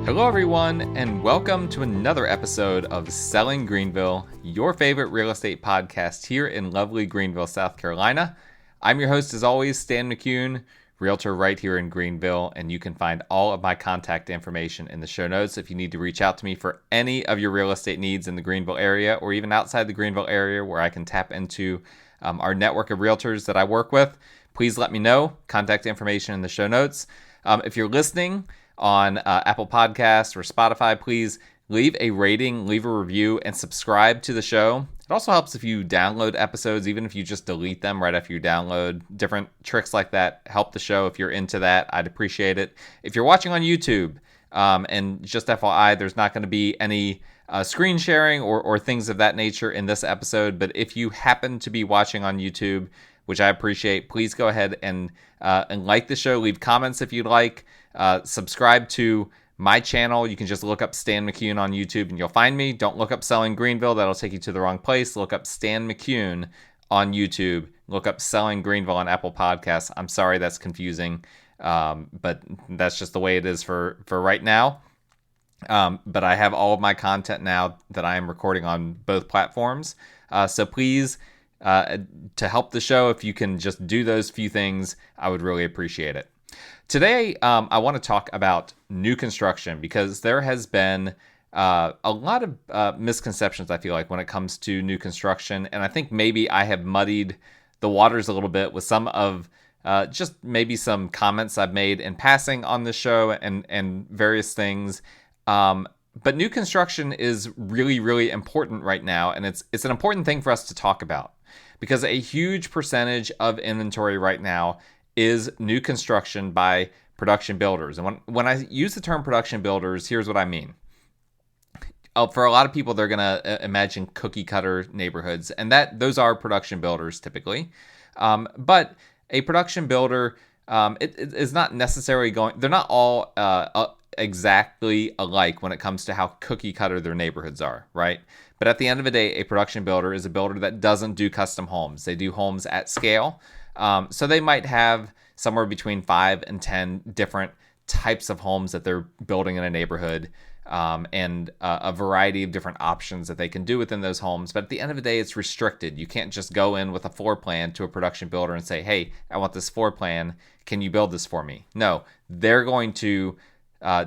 Hello everyone, and welcome to another episode of Selling Greenville, your favorite real estate podcast here in lovely Greenville, South Carolina. I'm your host as always, Stan McCune, realtor right here in Greenville, and you can find all of my contact information in the show notes if you need to reach out to me for any of your real estate needs in the Greenville area or even outside the Greenville area where I can tap into our network of realtors that I work with. Please let me know. Contact information in the show notes. If you're listening on Apple Podcasts or Spotify, please leave a rating, leave a review, and subscribe to the show. It also helps if you download episodes, even if you just delete them right after you download. Different tricks like that help the show. If you're into that, I'd appreciate it. If you're watching on YouTube, and just FYI, there's not going to be any screen sharing or things of that nature in this episode, but if you happen to be watching on YouTube, which I appreciate, please go ahead and like the show, leave comments if you'd like. Subscribe to my channel. You can just look up Stan McCune on YouTube and you'll find me. Don't look up Selling Greenville. That'll take you to the wrong place. Look up Stan McCune on YouTube. Look up Selling Greenville on Apple Podcasts. I'm sorry that's confusing, but that's just the way it is for right now. But I have all of my content now that I am recording on both platforms. So please, to help the show, if you can just do those few things, I would really appreciate it. Today, I want to talk about new construction because there has been a lot of misconceptions, I feel like, when it comes to new construction. And I think maybe I have muddied the waters a little bit with some of just maybe some comments I've made in passing on the show and various things. But new construction is really, really important right now. And it's an important thing for us to talk about because a huge percentage of inventory right now is new construction by production builders. And when I use the term production builders, here's what I mean. For a lot of people, they're going to imagine cookie cutter neighborhoods, and those are production builders typically. But a production builder, it is not necessarily they're not all exactly alike when it comes to how cookie cutter their neighborhoods are, right? But at the end of the day, a production builder is a builder that doesn't do custom homes. They do homes at scale. So they might have somewhere between 5 and 10 different types of homes that they're building in a neighborhood, and a variety of different options that they can do within those homes. But at the end of the day, it's restricted. You can't just go in with a floor plan to a production builder and say, hey, I want this floor plan. Can you build this for me? No, they're going to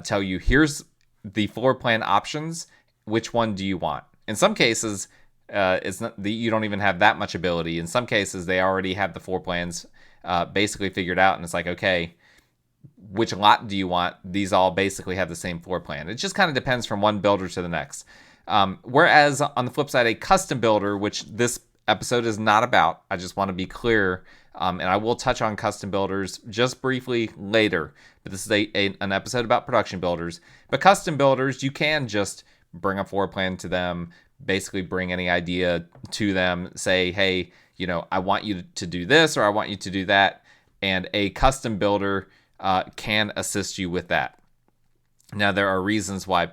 tell you, here's the floor plan options. Which one do you want? In some cases, it's not you don't even have that much ability. In some cases, they already have the floor plans basically figured out, and it's like, okay, which lot do you want? These all basically have the same floor plan. It just kind of depends from one builder to the next. Whereas on the flip side, a custom builder, which this episode is not about, I just want to be clear, and I will touch on custom builders just briefly later, but this is an episode about production builders. But custom builders, you can just bring a floor plan to them, basically bring any idea to them, say, hey, I want you to do this or I want you to do that. And a custom builder can assist you with that. Now, there are reasons why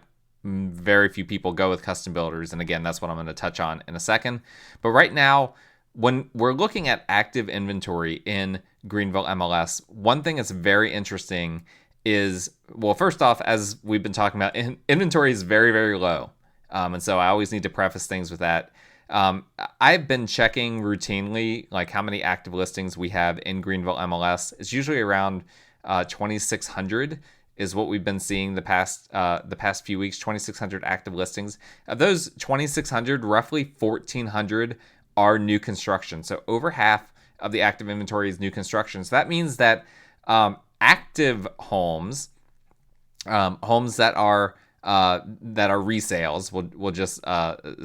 very few people go with custom builders. And again, that's what I'm going to touch on in a second. But right now, when we're looking at active inventory in Greenville MLS, one thing that's very interesting is, well, first off, as we've been talking about, inventory is very, very low. And so I always need to preface things with that. I've been checking routinely, like how many active listings we have in Greenville MLS. It's usually around 2,600 is what we've been seeing the past few weeks, 2,600 active listings. Of those 2,600, roughly 1,400 are new construction. So over half of the active inventory is new construction. So that means that active homes, homes that are resales, we'll just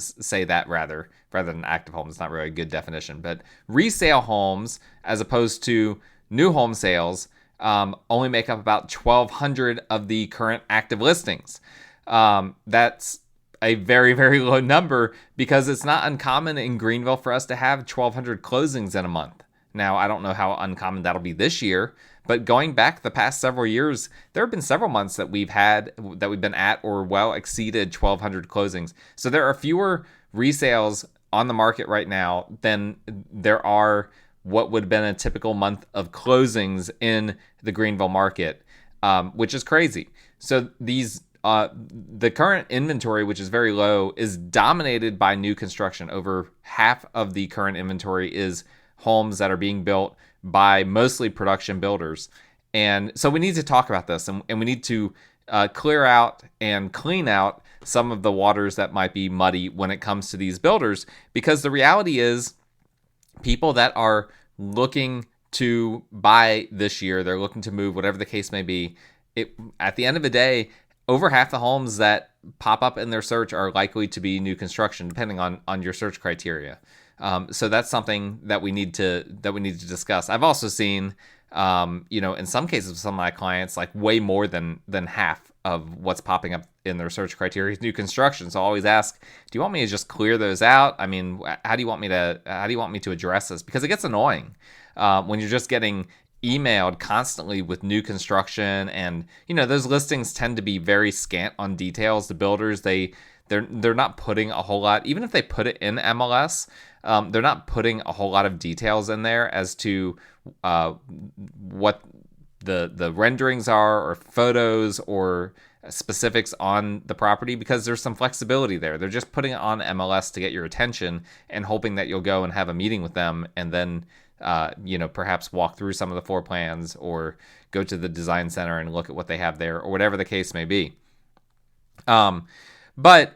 say that rather than active homes. It's not really a good definition, but resale homes as opposed to new home sales only make up about 1,200 of the current active listings. That's a very, very low number because it's not uncommon in Greenville for us to have 1,200 closings in a month. Now, I don't know how uncommon that'll be this year, but going back the past several years, there have been several months that we've been at or well exceeded 1,200 closings. So there are fewer resales on the market right now than there are what would have been a typical month of closings in the Greenville market, which is crazy. So these the current inventory, which is very low, is dominated by new construction. Over half of the current inventory is homes that are being built by mostly production builders. And so we need to talk about this, and we need to clear out and clean out some of the waters that might be muddy when it comes to these builders, because the reality is people that are looking to buy this year, they're looking to move, whatever the case may be, at the end of the day, over half the homes that pop up in their search are likely to be new construction, depending on your search criteria. So that's something that we need to discuss. I've also seen, in some cases with some of my clients, like way more than half of what's popping up in their search criteria is new construction. So I always ask, do you want me to just clear those out? I mean, how do you want me to address this? Because it gets annoying when you're just getting emailed constantly with new construction, and those listings tend to be very scant on details. The builders, they're not putting a whole lot, even if they put it in MLS, they're not putting a whole lot of details in there as to what the renderings are, or photos, or specifics on the property, because there's some flexibility there. They're just putting it on MLS to get your attention and hoping that you'll go and have a meeting with them, and then perhaps walk through some of the floor plans, or go to the design center and look at what they have there, or whatever the case may be. But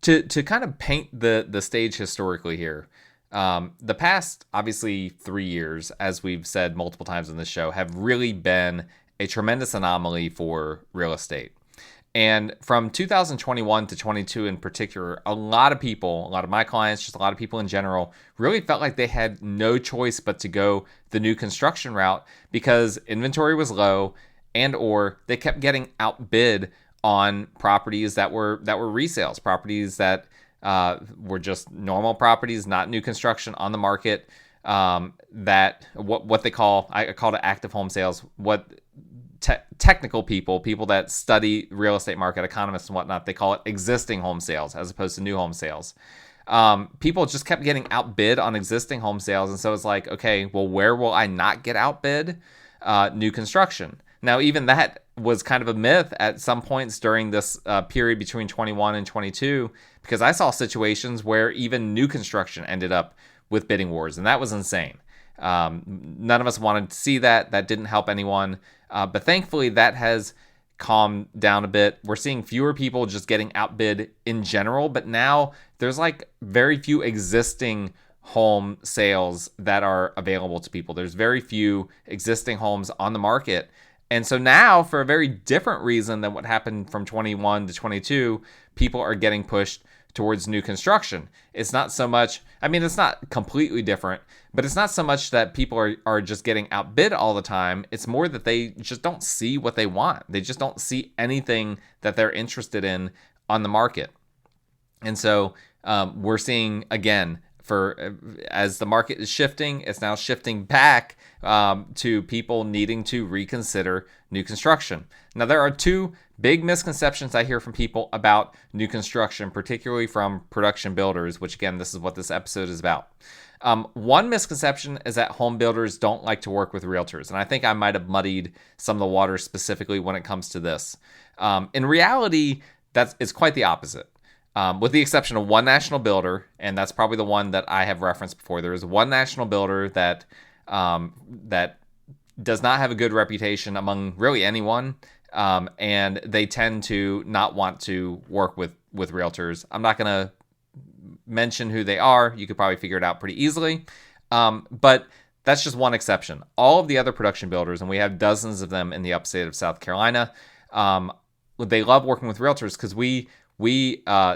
to kind of paint the stage historically here, the past, obviously, 3 years, as we've said multiple times on this show, have really been a tremendous anomaly for real estate. And from 2021 to 22 in particular, a lot of my clients, just a lot of people in general, really felt like they had no choice but to go the new construction route, because inventory was low, and or they kept getting outbid on properties that were resales, properties that were just normal properties, not new construction on the market, that what they call, I call it active home sales, what technical people that study real estate market, economists and whatnot, they call it existing home sales as opposed to new home sales. People just kept getting outbid on existing home sales. And so it's like, okay, well, where will I not get outbid? New construction. Now, even that was kind of a myth at some points during this period between 21 and 22, because I saw situations where even new construction ended up with bidding wars, and that was insane. None of us wanted to see that. That didn't help anyone. But thankfully, that has calmed down a bit. We're seeing fewer people just getting outbid in general, but now there's like very few existing home sales that are available to people. There's very few existing homes on the market. And so now, for a very different reason than what happened from 21 to 22, people are getting pushed towards new construction. It's not so much, it's not completely different, but it's not so much that people are just getting outbid all the time. It's more that they just don't see what they want. They just don't see anything that they're interested in on the market. And so we're seeing, again, as the market is shifting, it's now shifting back to people needing to reconsider new construction. Now, there are two big misconceptions I hear from people about new construction, particularly from production builders, which, again, this is what this episode is about. One misconception is that home builders don't like to work with realtors, and I think I might have muddied some of the waters specifically when it comes to this. In reality, it's quite the opposite. With the exception of one national builder, and that's probably the one that I have referenced before. There is one national builder that does not have a good reputation among really anyone, and they tend to not want to work with realtors. I'm not going to mention who they are. You could probably figure it out pretty easily, but that's just one exception. All of the other production builders, and we have dozens of them in the upstate of South Carolina, they love working with realtors because we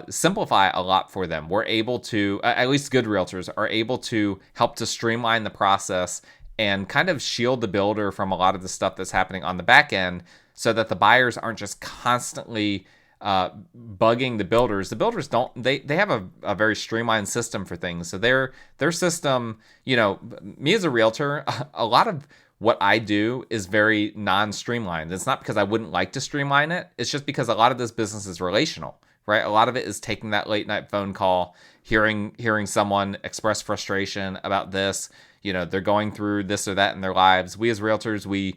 simplify a lot for them. We're able to, at least good realtors, are able to help to streamline the process and kind of shield the builder from a lot of the stuff that's happening on the back end, so that the buyers aren't just constantly bugging the builders. The builders they have a very streamlined system for things. So their system, me as a realtor, a lot of what I do is very non-streamlined. It's not because I wouldn't like to streamline it. It's just because a lot of this business is relational, right? A lot of it is taking that late night phone call, hearing someone express frustration about this. They're going through this or that in their lives. We as realtors, we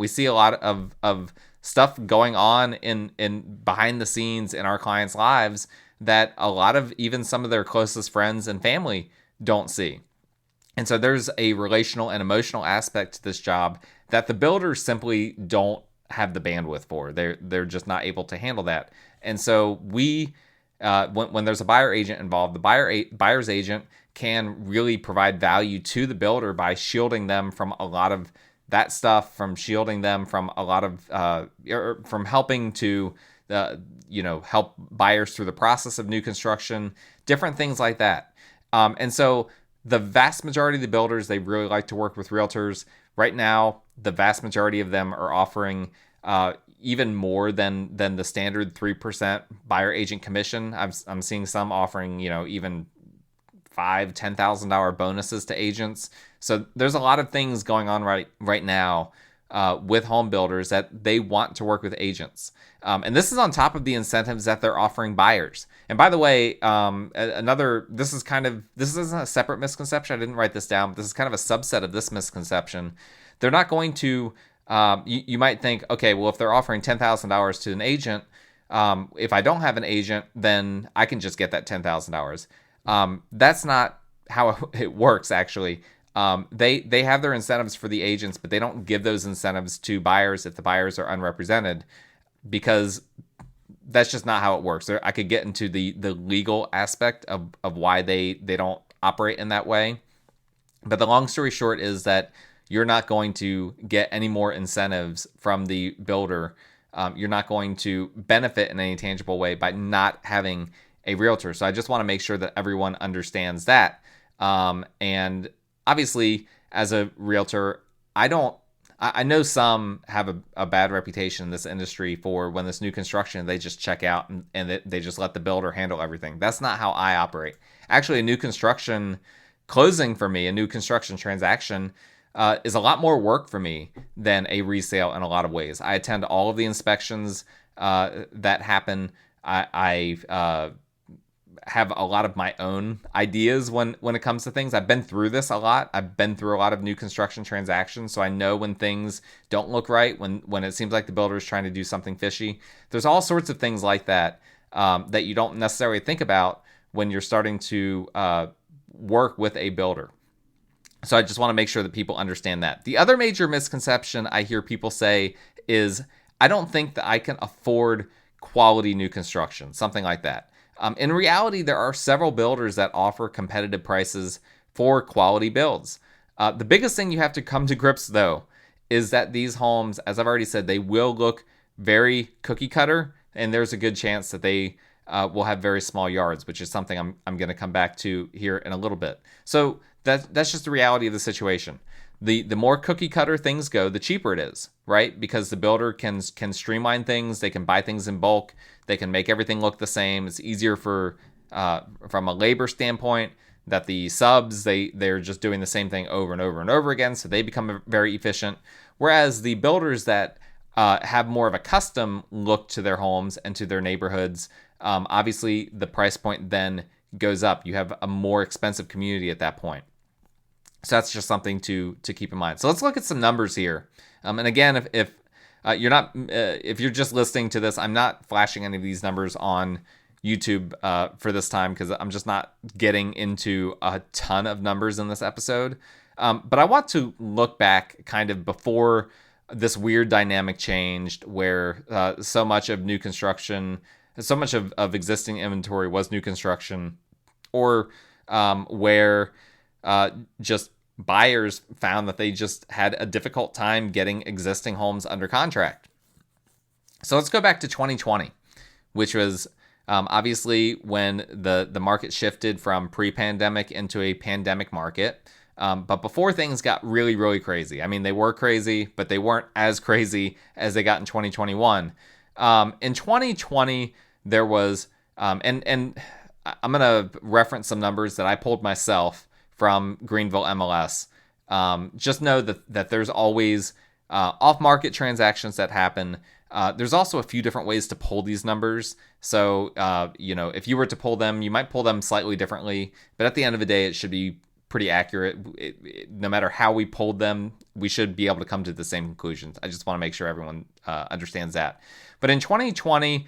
see a lot of stuff going on in behind the scenes in our clients' lives that a lot of even some of their closest friends and family don't see. And so there's a relational and emotional aspect to this job that the builders simply don't have the bandwidth for. They're just not able to handle that. And so when there's a buyer agent involved, the buyer's agent can really provide value to the builder by shielding them from a lot of that stuff, from shielding them from a lot of from helping to help buyers through the process of new construction, different things like that. And so the vast majority of the builders, they really like to work with realtors. Right now, the vast majority of them are offering even more than the standard 3% buyer agent commission. I'm seeing some offering, even $5,000-$10,000 bonuses to agents. So there's a lot of things going on right now with home builders that they want to work with agents. And this is on top of the incentives that they're offering buyers. And by the way, this isn't a separate misconception. I didn't write this down, but this is kind of a subset of this misconception. They're not going to, you might think, okay, well, if they're offering $10,000 to an agent, if I don't have an agent, then I can just get that $10,000. That's not how it works, actually. They have their incentives for the agents, but they don't give those incentives to buyers if the buyers are unrepresented, because that's just not how it works. I could get into the legal aspect of why they don't operate in that way. But the long story short is that you're not going to get any more incentives from the builder. You're not going to benefit in any tangible way by not having a realtor. So I just want to make sure that everyone understands that. And obviously, as a realtor, I know some have a bad reputation in this industry for when this new construction, they just check out and they just let the builder handle everything. That's not how I operate. Actually, a new construction closing for me, a new construction transaction, is a lot more work for me than a resale in a lot of ways. I attend all of the inspections that happen. I have a lot of my own ideas when it comes to things. I've been through this a lot. I've been through a lot of new construction transactions, so I know when things don't look right, when it seems like the builder is trying to do something fishy. There's all sorts of things like that that you don't necessarily think about when you're starting to work with a builder. So I just want to make sure that people understand that. The other major misconception I hear people say is, I don't think that I can afford quality new construction, something like that. In reality, there are several builders that offer competitive prices for quality builds. The biggest thing you have to come to grips, though, is that these homes, as I've already said, they will look very cookie cutter, and there's a good chance that they will have very small yards, which is something I'm going to come back to here in a little bit. So that's just the reality of the situation. The more cookie cutter things go, the cheaper it is, right? Because the builder can streamline things, they can buy things in bulk, they can make everything look the same. It's easier from a labor standpoint, that the subs, they're just doing the same thing over and over and over again, so they become very efficient. Whereas the builders that have more of a custom look to their homes and to their neighborhoods, obviously the price point then goes up. You have a more expensive community at that point. So that's just something to keep in mind. So let's look at some numbers here. And again, if you're just listening to this, I'm not flashing any of these numbers on YouTube for this time, because I'm just not getting into a ton of numbers in this episode. But I want to look back kind of before this weird dynamic changed, where so much of new construction, so much of existing inventory was new construction, or where just buyers found that they just had a difficult time getting existing homes under contract. So let's go back to 2020, which was obviously when the market shifted from pre-pandemic into a pandemic market. But before things got really, really crazy. I mean, they were crazy, but they weren't as crazy as they got in 2021. In 2020, there was, and I'm going to reference some numbers that I pulled myself from Greenville MLS. Just know that there's always off-market transactions that happen. There's also a few different ways to pull these numbers. So, if you were to pull them, you might pull them slightly differently, but at the end of the day, it should be pretty accurate. No matter how we polled them, we should be able to come to the same conclusions. I just want to make sure everyone understands that. But in 2020,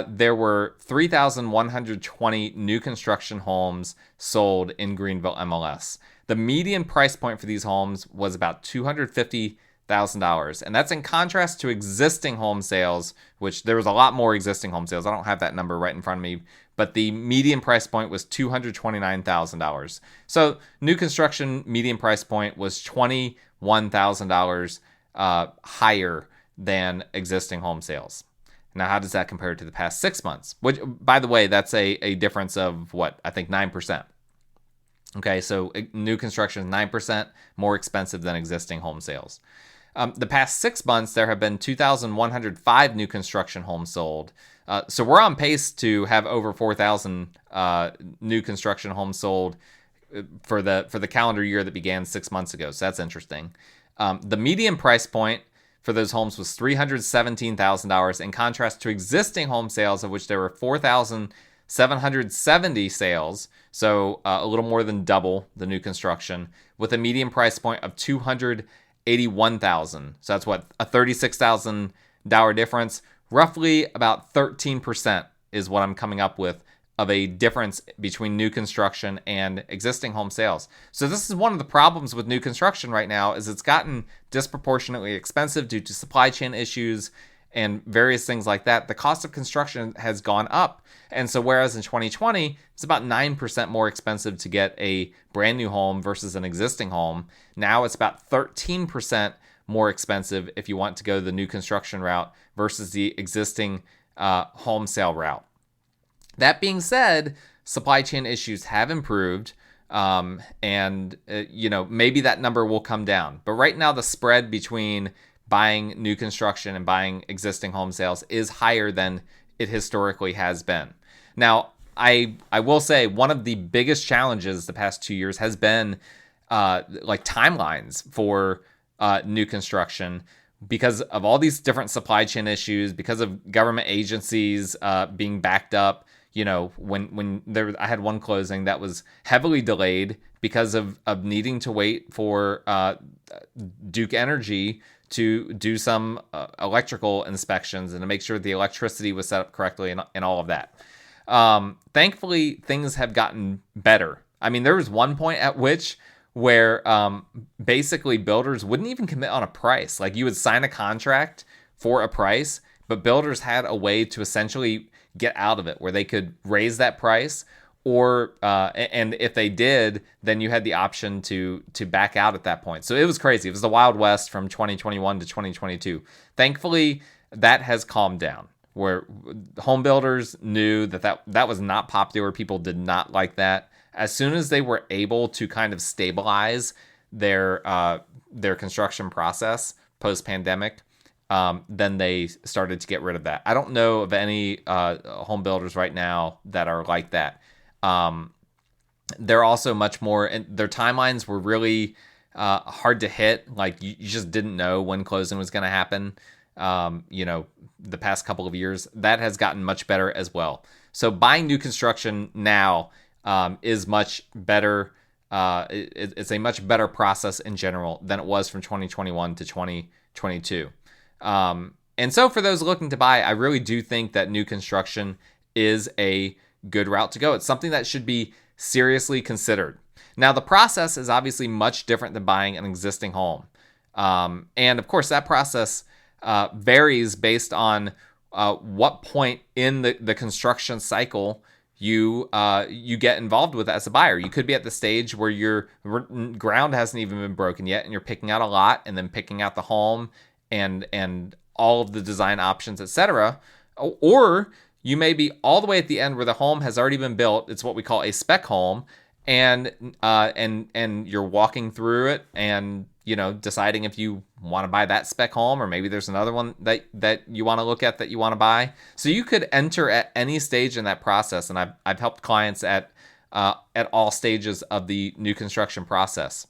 there were 3,120 new construction homes sold in Greenville MLS. The median price point for these homes was about $250,000. And that's in contrast to existing home sales, which there was a lot more existing home sales. I don't have that number right in front of me, but the median price point was $229,000. So new construction median price point was $21,000 higher than existing home sales. Now, how does that compare to the past 6 months? Which, by the way, that's a difference of what? I think 9%. Okay, so new construction is 9% more expensive than existing home sales. The past 6 months, there have been 2,105 new construction homes sold. So we're on pace to have over 4,000 new construction homes sold for the calendar year that began 6 months ago. So that's interesting. The median price point for those homes was $317,000 in contrast to existing home sales, of which there were 4,770 sales, so a little more than double the new construction, with a median price point of $281,000. So that's what, a $36,000 difference. Roughly about 13% is what I'm coming up with of a difference between new construction and existing home sales. So this is one of the problems with new construction right now, is it's gotten disproportionately expensive due to supply chain issues and various things like that. The cost of construction has gone up. And so whereas in 2020, it's about 9% more expensive to get a brand new home versus an existing home, now it's about 13% more expensive if you want to go the new construction route versus the existing home sale route. That being said, supply chain issues have improved, and maybe that number will come down. But right now, the spread between buying new construction and buying existing home sales is higher than it historically has been. Now, I will say one of the biggest challenges the past 2 years has been timelines for new construction, because of all these different supply chain issues, because of government agencies being backed up. When I had one closing that was heavily delayed because of needing to wait for Duke Energy to do some electrical inspections and to make sure the electricity was set up correctly and all of that. Thankfully, things have gotten better. I mean, there was one point at which where basically builders wouldn't even commit on a price. Like, you would sign a contract for a price, but builders had a way to essentially get out of it where they could raise that price, or and if they did, then you had the option to back out at that point. So it was crazy. It was the Wild West from 2021 to 2022. Thankfully, that has calmed down, where home builders knew that was not popular. People did not like that. As soon as they were able to kind of stabilize their construction process post-pandemic, then they started to get rid of that. I don't know of any home builders right now that are like that. They're also much more, and their timelines were really hard to hit. Like, you just didn't know when closing was going to happen. The past couple of years, that has gotten much better as well. So buying new construction now is much better. It's a much better process in general than it was from 2021 to 2022. And so for those looking to buy, I really do think that new construction is a good route to go. It's something that should be seriously considered. Now, the process is obviously much different than buying an existing home. And of course, that process varies based on what point in the construction cycle you get involved with as a buyer. You could be at the stage where your ground hasn't even been broken yet, and you're picking out a lot and then picking out the home and all of the design options, etc. Or you may be all the way at the end where the home has already been built. It's what we call a spec home, and you're walking through it and deciding if you want to buy that spec home, or maybe there's another one that you want to look at that you want to buy. So you could enter at any stage in that process, and I've helped clients at all stages of the new construction process.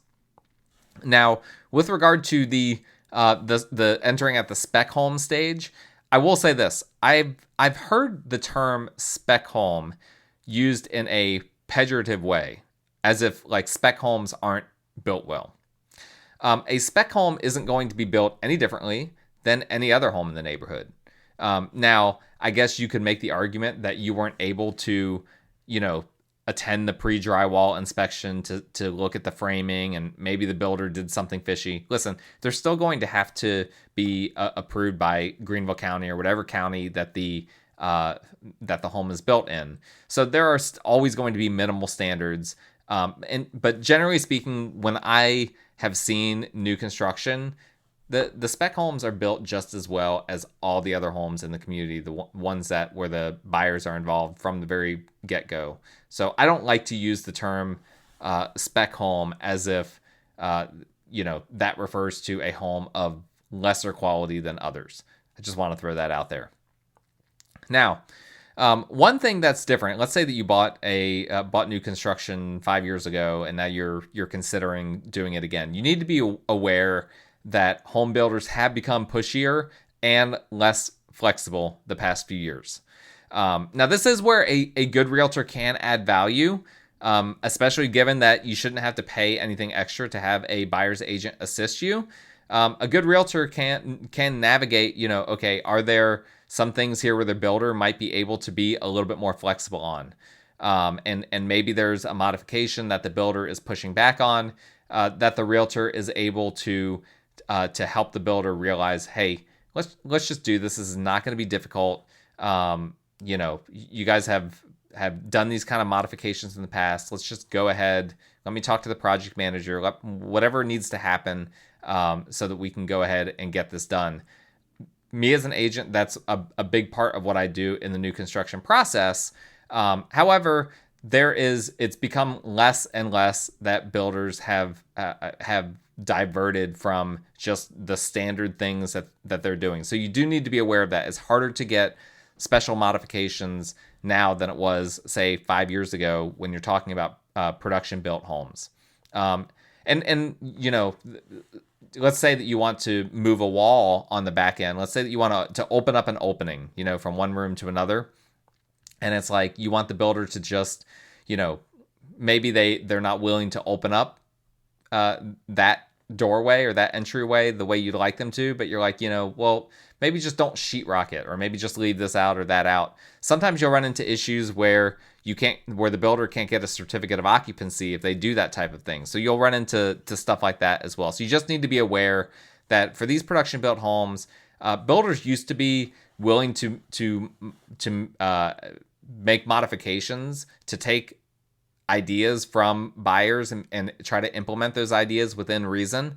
Now, with regard to the entering at the spec home stage, I will say this: I've heard the term spec home used in a pejorative way. as if like spec homes aren't built well. A spec home isn't going to be built any differently than any other home in the neighborhood. Now, I guess you could make the argument that you weren't able to, attend the pre-drywall inspection to look at the framing, and maybe the builder did something fishy. Listen, they're still going to have to be approved by Greenville County or whatever county that the home is built in. So there are always going to be minimal standards. But generally speaking, when I have seen new construction, the spec homes are built just as well as all the other homes in the community, the ones where the buyers are involved from the very get-go. So I don't like to use the term spec home as if that refers to a home of lesser quality than others. I just want to throw that out there. Now, one thing that's different, let's say that you bought new construction 5 years ago, and now you're considering doing it again. You need to be aware that home builders have become pushier and less flexible the past few years. Now, this is where a good realtor can add value, especially given that you shouldn't have to pay anything extra to have a buyer's agent assist you. A good realtor can navigate, okay, are there some things here where the builder might be able to be a little bit more flexible on? And maybe there's a modification that the builder is pushing back on, that the realtor is able to help the builder realize, hey, let's just do this. This is not going to be difficult. You guys have done these kind of modifications in the past. Let's just go ahead. Let me talk to the project manager. Whatever needs to happen, so that we can go ahead and get this done. Me as an agent, that's a big part of what I do in the new construction process. However, it's become less and less that builders have diverted from just the standard things that they're doing. So you do need to be aware of that. It's harder to get special modifications now than it was, say, 5 years ago when you're talking about production built homes. Let's say that you want to move a wall on the back end. Let's say that you want to open up an opening, from one room to another. And it's like you want the builder to just, maybe they're not willing to open up that doorway or that entryway the way you'd like them to, but you're like, well, maybe just don't sheetrock it, or maybe just leave this out or that out. Sometimes you'll run into issues where the builder can't get a certificate of occupancy if they do that type of thing. So you'll run into stuff like that as well. So you just need to be aware that for these production built homes, builders used to be willing to make modifications to take ideas from buyers and try to implement those ideas within reason.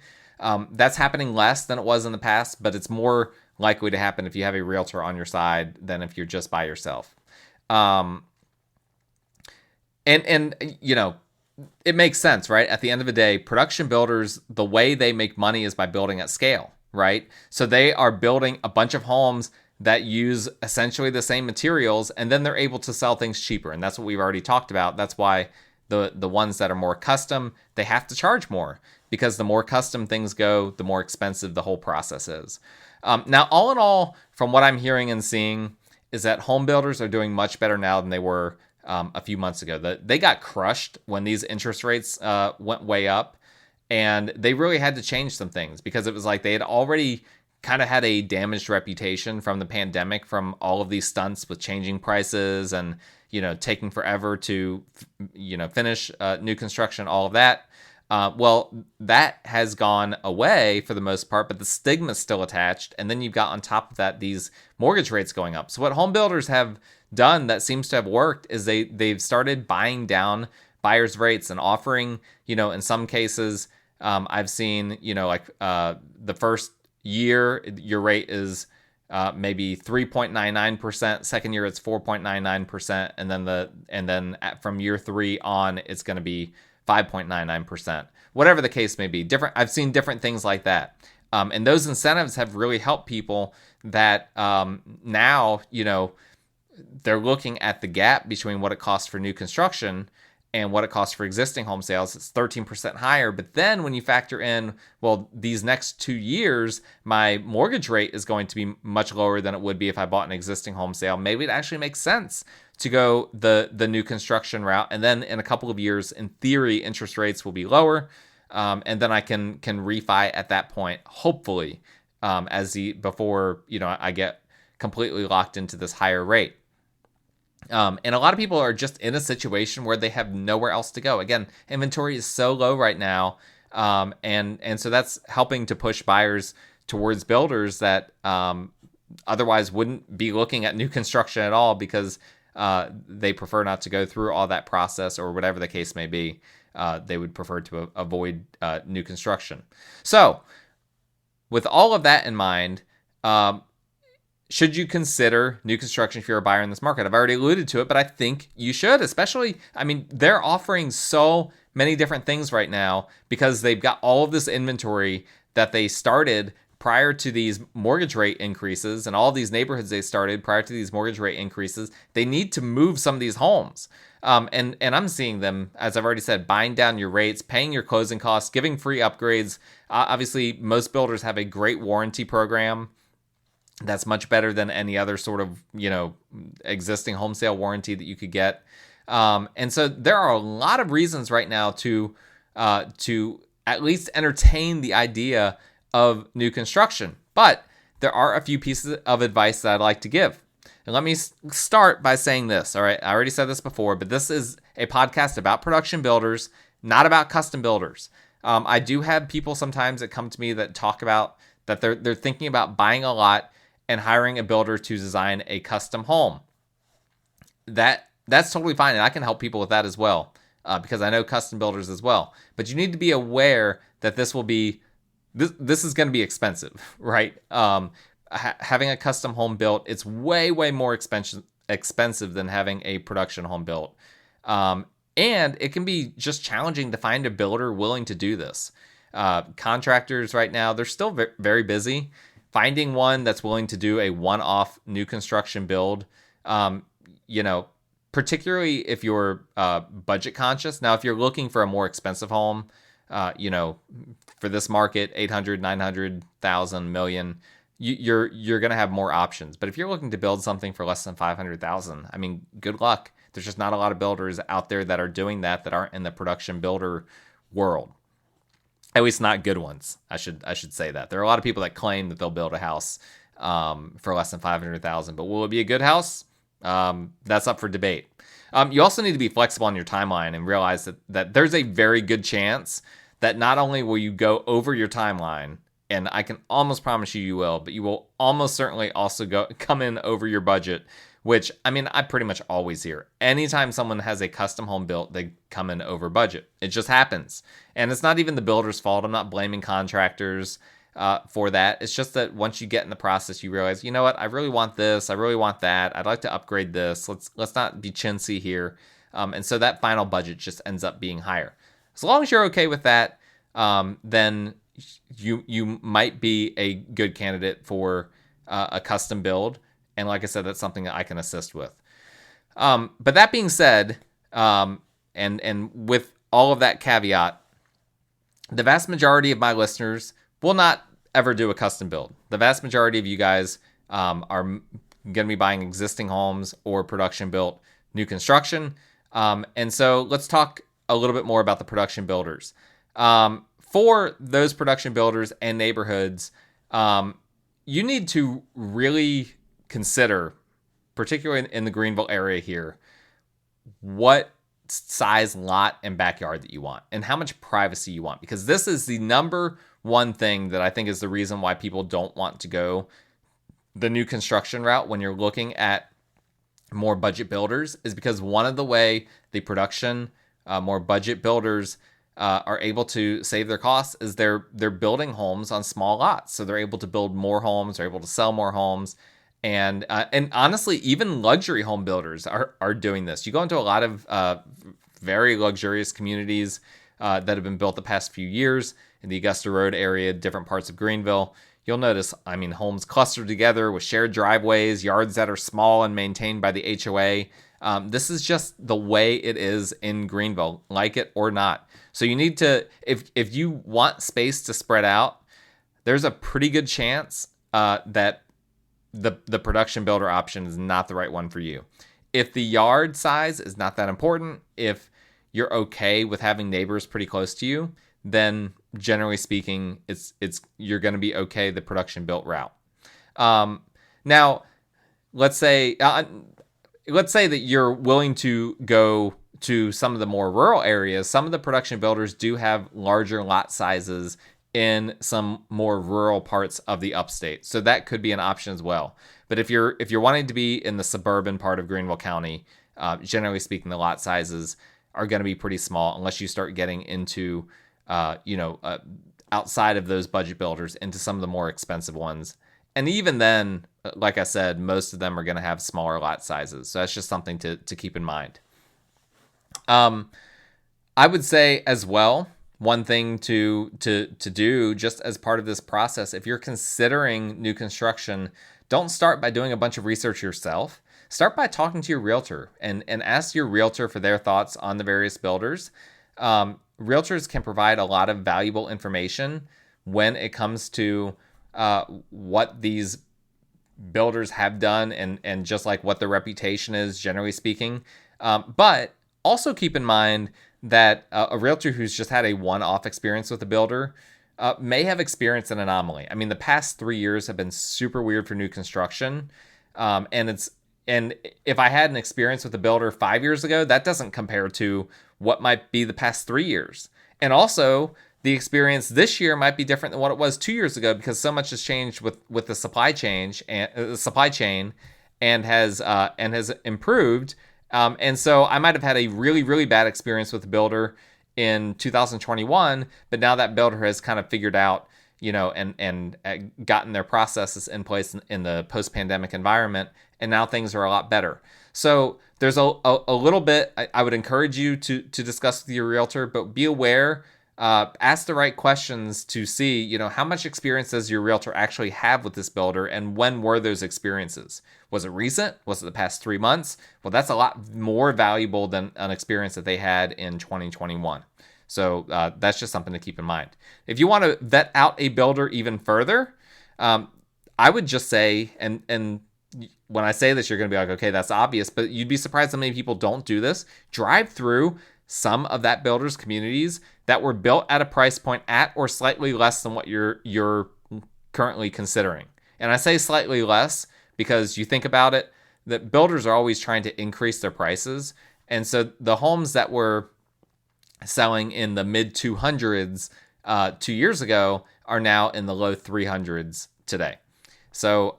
That's happening less than it was in the past, but it's more likely to happen if you have a realtor on your side than if you're just by yourself. It makes sense, right? At the end of the day, production builders, the way they make money is by building at scale, right? So they are building a bunch of homes that use essentially the same materials, and then they're able to sell things cheaper. And that's what we've already talked about. That's why the ones that are more custom, they have to charge more, because the more custom things go, the more expensive the whole process is. Now, all in all, from what I'm hearing and seeing, is that home builders are doing much better now than they were a few months ago. They got crushed when these interest rates went way up, and they really had to change some things, because it was like they had already kind of had a damaged reputation from the pandemic, from all of these stunts with changing prices and taking forever to finish new construction, all of that. Well, that has gone away for the most part, but the stigma is still attached. And then you've got on top of that these mortgage rates going up. So what home builders have done that seems to have worked is they've started buying down buyers' rates and offering, in some cases, I've seen, the first year your rate is maybe 3.99%. Second year it's 4.99%, and then from year 3 on it's going to be 5.99%. Whatever the case may be, I've seen different things like that, and those incentives have really helped people that now they're looking at the gap between what it costs for new construction and what it costs for existing home sales. It's 13% higher. But then when you factor in, well, these next 2 years, my mortgage rate is going to be much lower than it would be if I bought an existing home sale. Maybe it actually makes sense to go the new construction route. And then in a couple of years, in theory, interest rates will be lower. And then I can refi at that point, hopefully, before I get completely locked into this higher rate. And a lot of people are just in a situation where they have nowhere else to go. Again, inventory is so low right now, and so that's helping to push buyers towards builders that otherwise wouldn't be looking at new construction at all because they prefer not to go through all that process, or whatever the case may be. They would prefer to avoid new construction. So, with all of that in mind, should you consider new construction if you're a buyer in this market? I've already alluded to it, but I think you should, especially, they're offering so many different things right now because they've got all of this inventory that they started prior to these mortgage rate increases, and all these neighborhoods they started prior to these mortgage rate increases. They need to move some of these homes. And I'm seeing them, as I've already said, buying down your rates, paying your closing costs, giving free upgrades. Obviously, most builders have a great warranty program that's much better than any other sort of, existing home sale warranty that you could get. And so there are a lot of reasons right now to at least entertain the idea of new construction. But there are a few pieces of advice that I'd like to give. And let me start by saying this. All right, I already said this before, but this is a podcast about production builders, not about custom builders. I do have people sometimes that come to me that talk about that they're thinking about buying a lot and hiring a builder to design a custom home. That's totally fine, and I can help people with that as well, because I know custom builders as well. But you need to be aware that this is going to be expensive, right? Having a custom home built, it's way more expensive than having a production home built, and it can be just challenging to find a builder willing to do this. Contractors right now, they're still very busy. Finding one that's willing to do a one-off new construction build, particularly if you're budget conscious. Now, if you're looking for a more expensive home, for this market, 800, 900,000, million, you're going to have more options. But if you're looking to build something for less than 500,000, good luck. There's just not a lot of builders out there that are doing that aren't in the production builder world. At least not good ones. I should say that. There are a lot of people that claim that they'll build a house for less than 500,000, but will it be a good house? That's up for debate. You also need to be flexible on your timeline and realize that there's a very good chance that not only will you go over your timeline, and I can almost promise you will, but you will almost certainly also come in over your budget, which, I pretty much always hear. Anytime someone has a custom home built, they come in over budget. It just happens. And it's not even the builder's fault. I'm not blaming contractors for that. It's just that once you get in the process, you realize, you know what, I really want this. I really want that. I'd like to upgrade this. Let's not be chintzy here. And so that final budget just ends up being higher. As long as you're okay with that, then you might be a good candidate for a custom build. And like I said, that's something that I can assist with. But that being said, and with all of that caveat, the vast majority of my listeners will not ever do a custom build. The vast majority of you guys are going to be buying existing homes or production built new construction. And so let's talk a little bit more about the production builders. For those production builders and neighborhoods, you need to really consider, particularly in the Greenville area here, what size lot and backyard that you want and how much privacy you want, because this is the number one thing that I think is the reason why people don't want to go the new construction route when you're looking at more budget builders, is because one of the way the production more budget builders are able to save their costs is they're building homes on small lots. So they're able to build more homes, they're able to sell more homes. And honestly, even luxury home builders are doing this. You go into a lot of very luxurious communities that have been built the past few years in the Augusta Road area, different parts of Greenville. You'll notice, homes clustered together with shared driveways, yards that are small and maintained by the HOA. This is just the way it is in Greenville, like it or not. So you need to, if you want space to spread out, there's a pretty good chance that the production builder option is not the right one for you. if the yard size is not that important, if you're okay with having neighbors pretty close to you, then generally speaking, it's you're going to be okay the production built route. Now, let's say that you're willing to go to some of the more rural areas. Some of the production builders do have larger lot sizes in some more rural parts of the upstate, so that could be an option as well. But if you're wanting to be in the suburban part of Greenville County, generally speaking, the lot sizes are going to be pretty small unless you start getting into outside of those budget builders into some of the more expensive ones. And even then, like I said, most of them are going to have smaller lot sizes. So that's just something to keep in mind. I would say as well, one thing to do just as part of this process, if you're considering new construction, don't start by doing a bunch of research yourself. Start by talking to your realtor and ask your realtor for their thoughts on the various builders. Realtors can provide a lot of valuable information when it comes to what these builders have done and just like what their reputation is, generally speaking. But also keep in mind that a realtor who's just had a one-off experience with a builder may have experienced an anomaly. I mean, the past 3 years have been super weird for new construction. And if I had an experience with a builder 5 years ago, that doesn't compare to what might be the past 3 years. And also, the experience this year might be different than what it was 2 years ago because so much has changed with the supply chain and has improved. And so I might have had a really, really bad experience with the builder in 2021, but now that builder has kind of figured out, and gotten their processes in place in the post-pandemic environment, and now things are a lot better. So there's a little bit I would encourage you to discuss with your realtor, but be aware, ask the right questions to see, how much experience does your realtor actually have with this builder, and when were those experiences? Was it recent? Was it the past 3 months? Well, that's a lot more valuable than an experience that they had in 2021. So that's just something to keep in mind. If you want to vet out a builder even further, I would just say, and when I say this, you're going to be like, okay, that's obvious, but you'd be surprised how many people don't do this. Drive through some of that builder's communities that were built at a price point at or slightly less than what you're currently considering. And I say slightly less because you think about it, that builders are always trying to increase their prices. And so the homes that were selling in the mid 200s 2 years ago are now in the low 300s today. So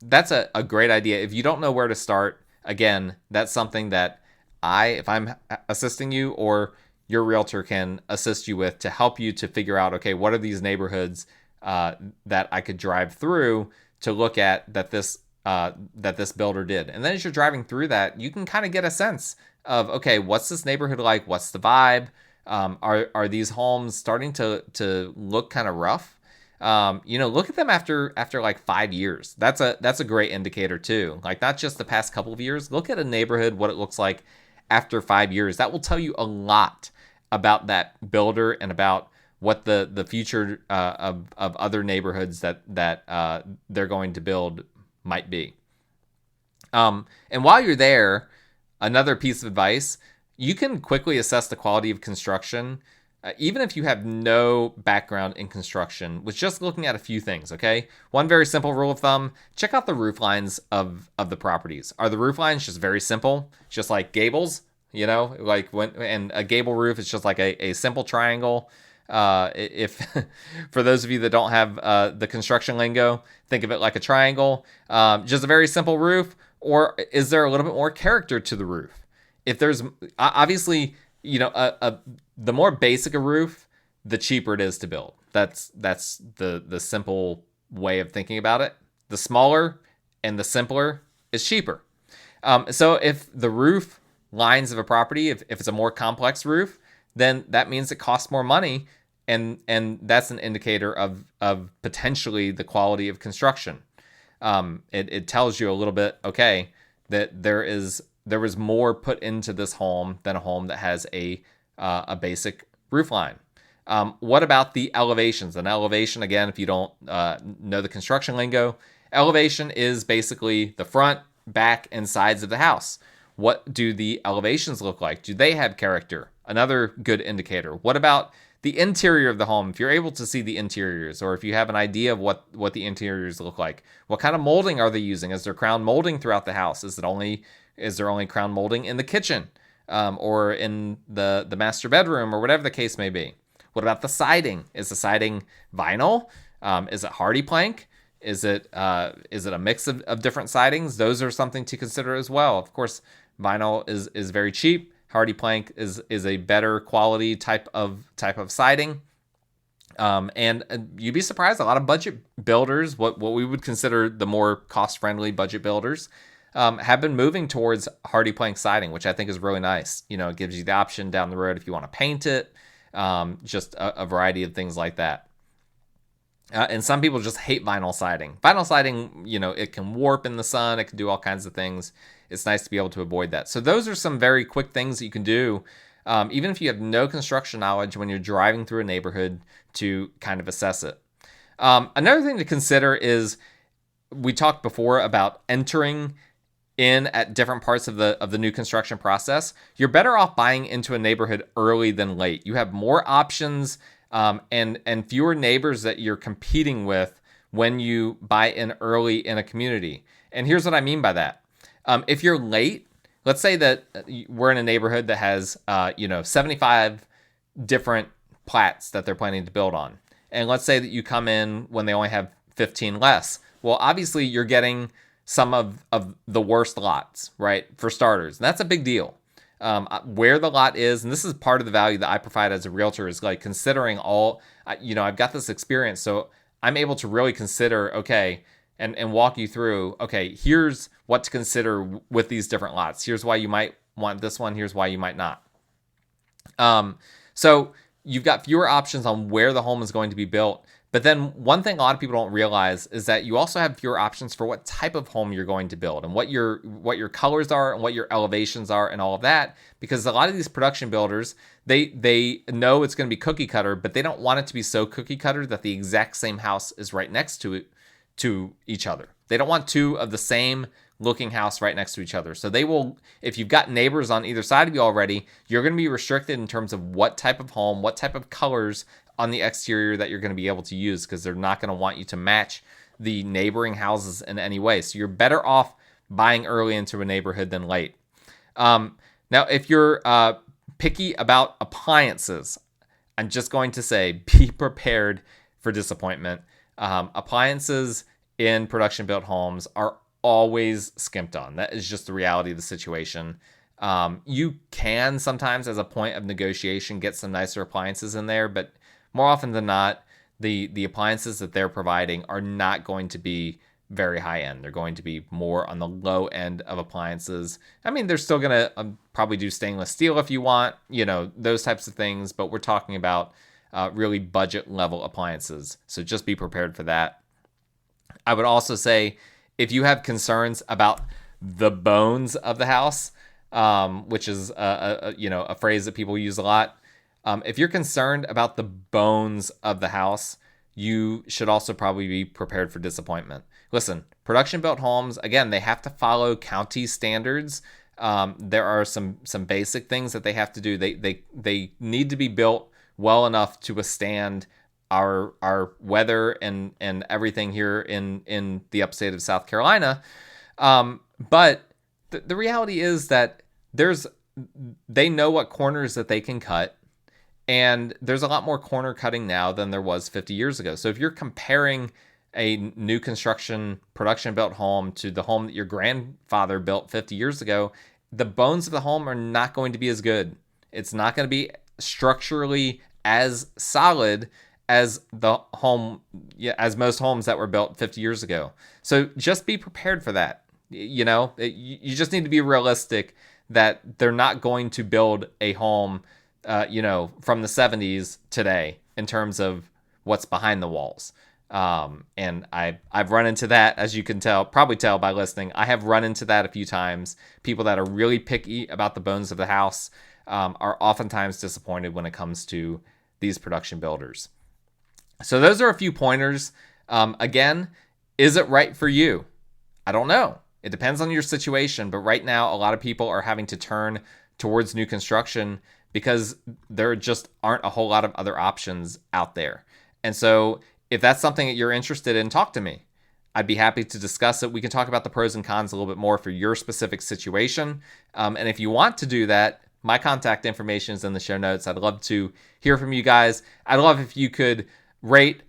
that's a great idea. If you don't know where to start, again, that's something that if I'm assisting you or your realtor can assist you with to help you to figure out, okay, what are these neighborhoods that I could drive through to look at that this builder did. And then as you're driving through that, you can kind of get a sense of, okay, what's this neighborhood like? What's the vibe? Are these homes starting to look kind of rough? Look at them after like 5 years. That's a great indicator too. Like not just the past couple of years. Look at a neighborhood, what it looks like after 5 years. That will tell you a lot about that builder and about what the future of other neighborhoods that they're going to build might be. And while you're there, another piece of advice, you can quickly assess the quality of construction, even if you have no background in construction, with just looking at a few things, okay? One very simple rule of thumb, check out the roof lines of the properties. Are the roof lines just very simple, just like gables? And a gable roof is just like a simple triangle. If for those of you that don't have the construction lingo, think of it like a triangle, just a very simple roof, or is there a little bit more character to the roof? If there's obviously, the more basic a roof, the cheaper it is to build. That's the simple way of thinking about it. The smaller and the simpler is cheaper. So if the roof lines of a property, if it's a more complex roof, then that means it costs more money. And that's an indicator of potentially the quality of construction. It tells you a little bit, okay, that there was more put into this home than a home that has a basic roof line. What about the elevations? An elevation, again, if you don't know the construction lingo, elevation is basically the front, back, and sides of the house. What do the elevations look like? Do they have character? Another good indicator. What about the interior of the home? If you're able to see the interiors, or if you have an idea of what the interiors look like, what kind of molding are they using? Is there crown molding throughout the house? Is there only crown molding in the kitchen, or in the master bedroom, or whatever the case may be? What about the siding? Is the siding vinyl? Is it hardy plank? Is it a mix of different sidings? Those are something to consider as well. Of course, vinyl is very cheap. Hardy plank is a better quality type of siding. And you'd be surprised, a lot of budget builders, what we would consider the more cost-friendly budget builders, have been moving towards hardy plank siding, which I think is really nice. It gives you the option down the road if you want to paint it, just a variety of things like that. And some people just hate vinyl siding. Vinyl siding, it can warp in the sun. It can do all kinds of things. It's nice to be able to avoid that. So those are some very quick things that you can do, even if you have no construction knowledge, when you're driving through a neighborhood, to kind of assess it. Another thing to consider is, we talked before about entering in at different parts of the new construction process. You're better off buying into a neighborhood early than late. You have more options, and fewer neighbors that you're competing with when you buy in early in a community. And here's what I mean by that. If you're late, let's say that we're in a neighborhood that has 75 different plats that they're planning to build on. And let's say that you come in when they only have 15 less. Well, obviously you're getting some of the worst lots, right? For starters. And that's a big deal. Where the lot is, and this is part of the value that I provide as a realtor, is like considering all, I've got this experience, so I'm able to really consider, okay, and walk you through, okay, here's what to consider with these different lots. Here's why you might want this one. Here's why you might not. So you've got fewer options on where the home is going to be built. But then one thing a lot of people don't realize is that you also have fewer options for what type of home you're going to build, and what your colors are, and what your elevations are, and all of that. Because a lot of these production builders, they know it's going to be cookie cutter, but they don't want it to be so cookie cutter that the exact same house is right next to each other. They don't want two of the same looking house right next to each other. So they will, if you've got neighbors on either side of you already, you're going to be restricted in terms of what type of home, what type of colors on the exterior that you're going to be able to use, because they're not going to want you to match the neighboring houses in any way. So you're better off buying early into a neighborhood than late. Now, if you're picky about appliances, I'm just going to say, be prepared for disappointment. Appliances in production built homes are always skimped on. That is just the reality of the situation. You can sometimes, as a point of negotiation, get some nicer appliances in there, but more often than not, the appliances that they're providing are not going to be very high end. They're going to be more on the low end of appliances. I mean, they're still going to probably do stainless steel if you want, those types of things, but we're talking about really budget level appliances. So just be prepared for that. I would also say, if you have concerns about the bones of the house, which is a phrase that people use a lot, if you're concerned about the bones of the house, you should also probably be prepared for disappointment. Listen, production built homes, again, they have to follow county standards. There are some basic things that they have to do. They need to be built well enough to withstand our weather and everything here in the upstate of South Carolina. But the reality is that they know what corners that they can cut. And there's a lot more corner cutting now than there was 50 years ago. So if you're comparing a new construction production built home to the home that your grandfather built 50 years ago, the bones of the home are not going to be as good. It's not going to be structurally as solid as the home, as most homes that were built 50 years ago. So just be prepared for that. You just need to be realistic that they're not going to build a home from the 70s today in terms of what's behind the walls. And I've run into that, as you can probably tell by listening. I have run into that a few times. People that are really picky about the bones of the house are oftentimes disappointed when it comes to these production builders. So those are a few pointers. Again, is it right for you? I don't know. It depends on your situation, but right now, a lot of people are having to turn towards new construction because there just aren't a whole lot of other options out there. And so if that's something that you're interested in, talk to me. I'd be happy to discuss it. We can talk about the pros and cons a little bit more for your specific situation. And if you want to do that, my contact information is in the show notes. I'd love to hear from you guys. I'd love if you could rate,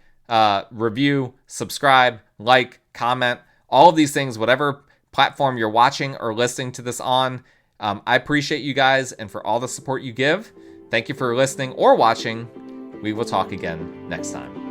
review, subscribe, like, comment, all of these things, whatever platform you're watching or listening to this on. I appreciate you guys and for all the support you give. Thank you for listening or watching. We will talk again next time.